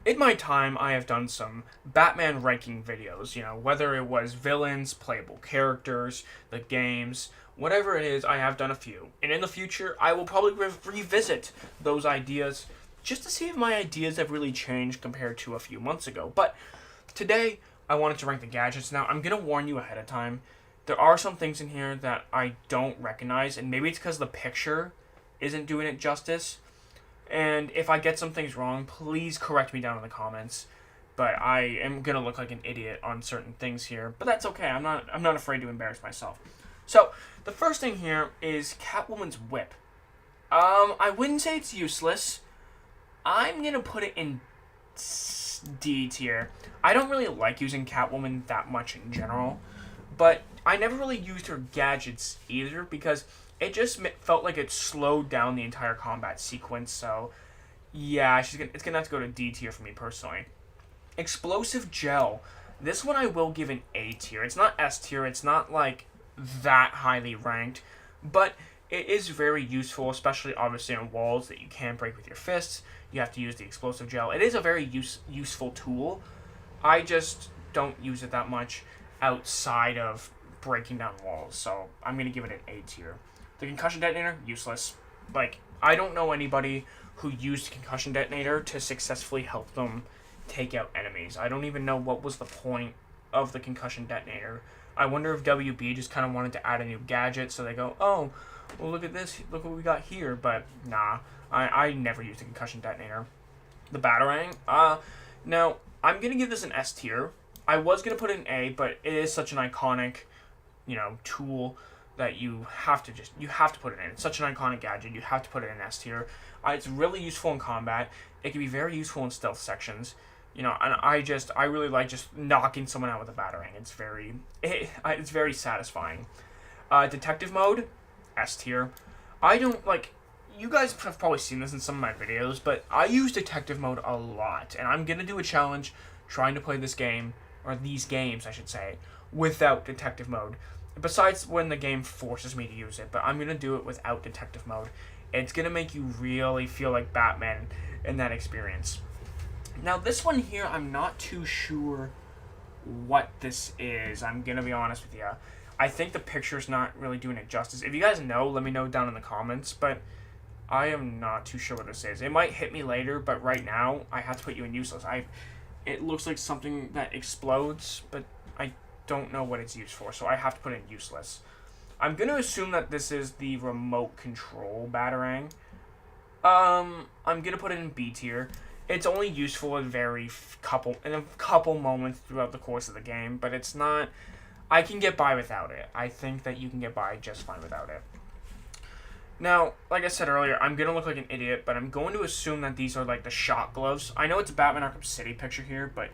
In my time, I have done some Batman ranking videos, whether it was villains, playable characters, the games, whatever it is, I have done a few. And in the future, I will probably revisit those ideas just to see if my ideas have really changed compared to a few months ago. But today, I wanted to rank the gadgets. Now, I'm going to warn you ahead of time. There are some things in here that I don't recognize, and maybe it's because the picture isn't doing it justice. And if I get some things wrong, please correct me down in the comments. But I am gonna look like an idiot on certain things here. But that's okay. I'm not afraid to embarrass myself. So the first thing here is Catwoman's whip. I wouldn't say it's useless. I'm gonna put it in D tier. I don't really like using Catwoman that much in general, but I never really used her gadgets either because it just felt like it slowed down the entire combat sequence. So yeah, it's gonna have to go to D tier for me personally. Explosive gel. This one I will give an A tier. It's not S tier. It's not like that highly ranked, but it is very useful, especially obviously on walls that you can't break with your fists. You have to use the explosive gel. It is a very useful tool. I just don't use it that much outside of breaking down walls, so I'm gonna give it an A tier. The concussion detonator, useless. Like, I don't know anybody who used the concussion detonator to successfully help them take out enemies. I don't even know what was the point of the concussion detonator. I wonder if WB just kind of wanted to add a new gadget, so they go, oh, well, look at this, look what we got here. But nah, I never used a concussion detonator. The Batarang, now I'm gonna give this an S tier. I was gonna put it in A, but it is such an iconic, tool that you have to put it in. It's such an iconic gadget. You have to put it in S tier. It's really useful in combat. It can be very useful in stealth sections. And I really like just knocking someone out with a Batarang. It's very satisfying. Detective mode, S tier. I don't like. You guys have probably seen this in some of my videos, but I use detective mode a lot, and I'm gonna do a challenge trying to play this game, or these games, I should say, without detective mode. Besides when the game forces me to use it, but I'm gonna do it without detective mode. It's gonna make you really feel like Batman in that experience. Now this one here, I'm not too sure what this is. I'm gonna be honest with you. I think the picture's not really doing it justice. If you guys know, let me know down in the comments, but I am not too sure what this is. It might hit me later, but right now, I have to put you in useless. It looks like something that explodes, but I don't know what it's used for, so I have to put it in useless. I'm going to assume that this is the remote control Batarang. I'm going to put it in B tier. It's only useful in a couple moments throughout the course of the game, but it's not. I can get by without it. I think that you can get by just fine without it. Now, like I said earlier, I'm going to look like an idiot, but I'm going to assume that these are like the shock gloves. I know it's a Batman Arkham City picture here, but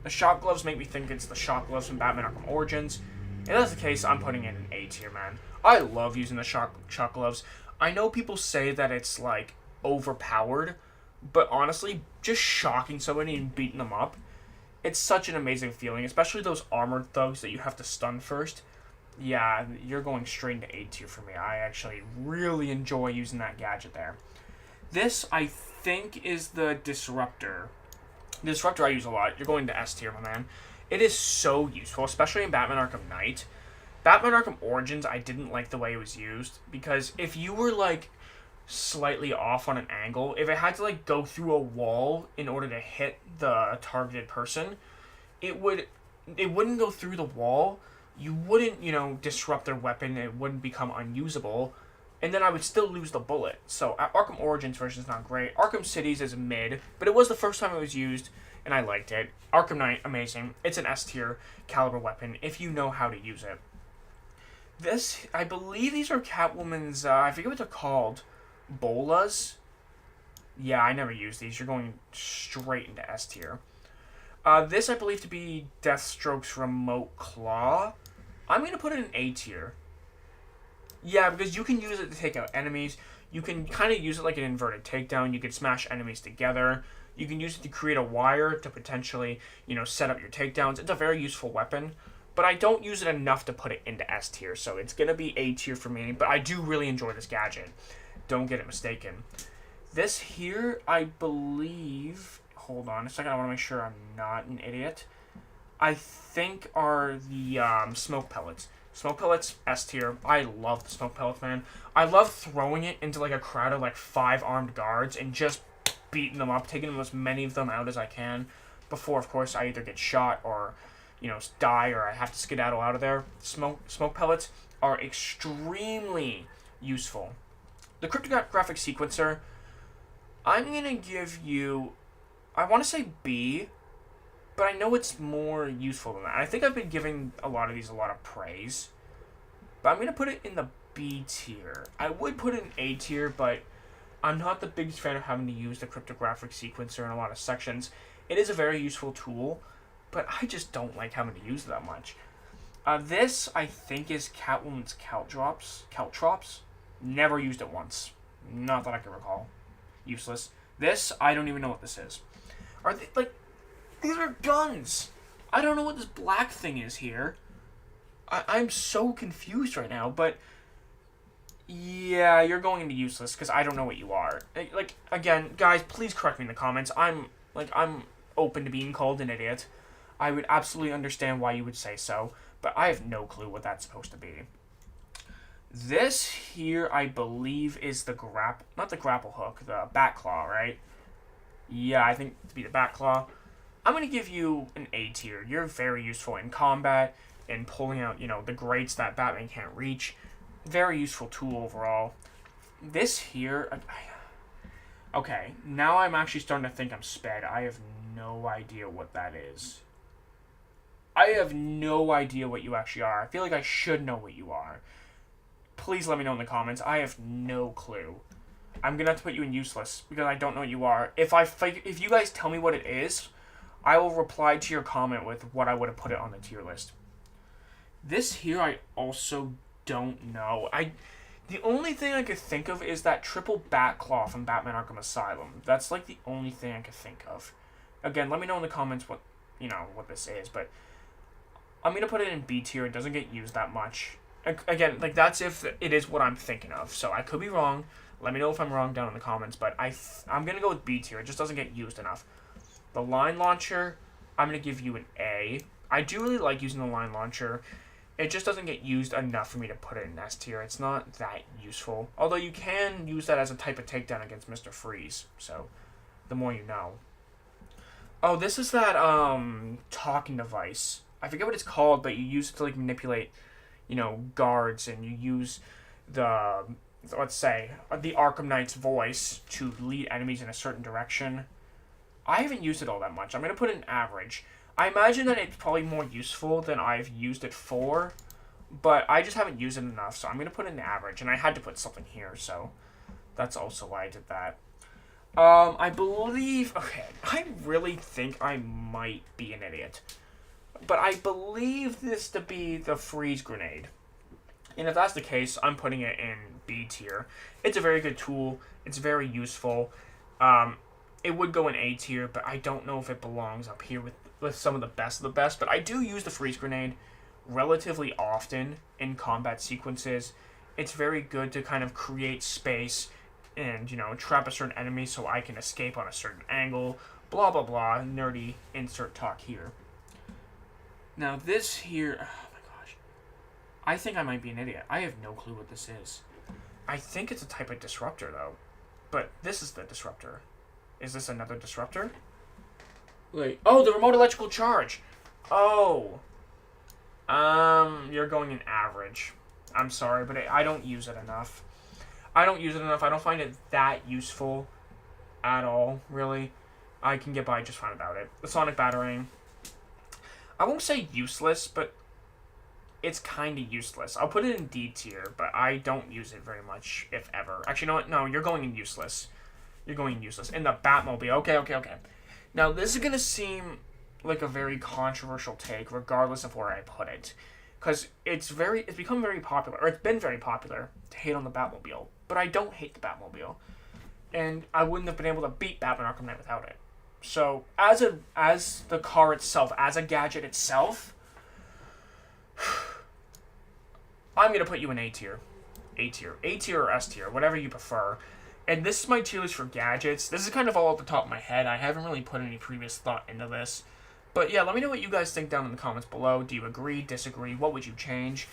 the shock gloves make me think it's the shock gloves from Batman Arkham Origins. If that's the case, I'm putting in an A tier, man. I love using the shock gloves. I know people say that it's like overpowered, but honestly, just shocking somebody and beating them up, it's such an amazing feeling, especially those armored thugs that you have to stun first. Yeah, you're going straight into A tier for me. I actually really enjoy using that gadget there. This, I think, is the Disruptor. The Disruptor I use a lot. You're going to S tier, my man. It is so useful, especially in Batman Arkham Knight. Batman Arkham Origins, I didn't like the way it was used, because if you were, like, slightly off on an angle, if it had to, like, go through a wall in order to hit the targeted person, it wouldn't go through the wall. You wouldn't, disrupt their weapon. It wouldn't become unusable. And then I would still lose the bullet. So, Arkham Origins version is not great. Arkham Cities is mid, but it was the first time it was used, and I liked it. Arkham Knight, amazing. It's an S tier caliber weapon, if you know how to use it. This, I believe these are Catwoman's, I forget what they're called. Bolas? Yeah, I never use these. You're going straight into S tier. This I believe to be Deathstroke's remote claw. I'm going to put it in A tier. Yeah, because you can use it to take out enemies. You can kind of use it like an inverted takedown. You can smash enemies together. You can use it to create a wire to potentially, set up your takedowns. It's a very useful weapon. But I don't use it enough to put it into S tier. So it's going to be A tier for me. But I do really enjoy this gadget. Don't get it mistaken. This here, I believe... hold on a second, I want to make sure I'm not an idiot. I think are the smoke pellets. Smoke pellets, S tier. I love the smoke pellets, man. I love throwing it into like a crowd of like 5 armed guards and just beating them up, taking as many of them out as I can before, of course, I either get shot or, die or I have to skedaddle out of there. Smoke pellets are extremely useful. The cryptographic sequencer, I'm going to give you, I want to say B, but I know it's more useful than that. I think I've been giving a lot of these a lot of praise, but I'm going to put it in the B tier. I would put it in A tier, but I'm not the biggest fan of having to use the cryptographic sequencer in a lot of sections. It is a very useful tool, but I just don't like having to use it that much. This, I think, is Catwoman's Caltrops. Never used it once. Not that I can recall. Useless. This, I don't even know what this is. Are they, these are guns! I don't know what this black thing is here. I'm so confused right now, but yeah, you're going into useless, because I don't know what you are. Again, guys, please correct me in the comments. I'm open to being called an idiot. I would absolutely understand why you would say so, but I have no clue what that's supposed to be. This here, I believe, is the not the grapple hook, the bat claw, right? Yeah, I think to be the bat claw. I'm going to give you an A tier. You're very useful in combat and pulling out, the grates that Batman can't reach. Very useful tool overall. This here, okay, now I'm actually starting to think I'm sped. I have no idea what that is. I have no idea what you actually are. I feel like I should know what you are. Please let me know in the comments. I have no clue. I'm going to have to put you in useless because I don't know what you are. If you guys tell me what it is, I will reply to your comment with what I would have put it on the tier list. This here I also don't know. The only thing I could think of is that triple bat claw from Batman Arkham Asylum. That's the only thing I could think of. Again, let me know in the comments what this is, but I'm going to put it in B tier. It doesn't get used that much. Again, that's if it is what I'm thinking of. So I could be wrong. Let me know if I'm wrong down in the comments, but I'm going to go with B tier. It just doesn't get used enough. The line launcher, I'm going to give you an A. I do really like using the line launcher. It just doesn't get used enough for me to put it in S tier. It's not that useful. Although you can use that as a type of takedown against Mr. Freeze. So, the more you know. Oh, this is that talking device. I forget what it's called, but you use it to manipulate, guards, and you use the, let's say, the Arkham Knight's voice to lead enemies in a certain direction. I haven't used it all that much. I'm going to put it in average. I imagine that it's probably more useful than I've used it for, but I just haven't used it enough, so I'm going to put it in average, and I had to put something here, so that's also why I did that. I believe, okay, I really think I might be an idiot, but I believe this to be the freeze grenade, and if that's the case, I'm putting it in B tier. It's a very good tool. It's very useful. It would go in A tier, but I don't know if it belongs up here with some of the best, but I do use the freeze grenade relatively often in combat sequences. It's very good to kind of create space and, trap a certain enemy so I can escape on a certain angle, blah, blah, blah, nerdy insert talk here. Now this here, oh my gosh, I think I might be an idiot. I have no clue what this is. I think it's a type of disruptor, though, but this is the disruptor. Is this another disruptor? Wait. Oh, the remote electrical charge. Oh. You're going in average. I'm sorry, but I don't use it enough. I don't find it that useful at all, really. I can get by just fine without it. The sonic batarang. I won't say useless, but it's kind of useless. I'll put it in D tier, but I don't use it very much, if ever. Actually, you know what? No, you're going in useless. You're going useless. In the Batmobile. Okay. Now, this is going to seem like a very controversial take, regardless of where I put it. Because it's become very popular, or it's been very popular, to hate on the Batmobile. But I don't hate the Batmobile. And I wouldn't have been able to beat Batman Arkham Knight without it. So, as the car itself, as a gadget itself, I'm going to put you in A tier. A tier or S tier, whatever you prefer. And this is my tier list for gadgets. This is kind of all off the top of my head. I haven't really put any previous thought into this. But yeah, let me know what you guys think down in the comments below. Do you agree, disagree? What would you change?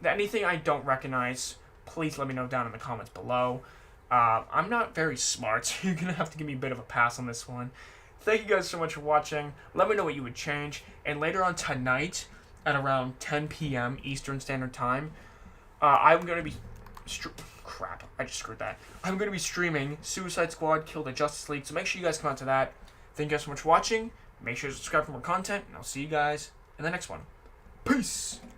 Anything I don't recognize, please let me know down in the comments below. I'm not very smart, so you're going to have to give me a bit of a pass on this one. Thank you guys so much for watching. Let me know what you would change. And later on tonight, at around 10 p.m. Eastern Standard Time, I'm going to be... Crap, I just screwed that. I'm going to be streaming Suicide Squad Kill the Justice League, so make sure you guys come out to that. Thank you guys so much for watching. Make sure to subscribe for more content, and I'll see you guys in the next one. Peace!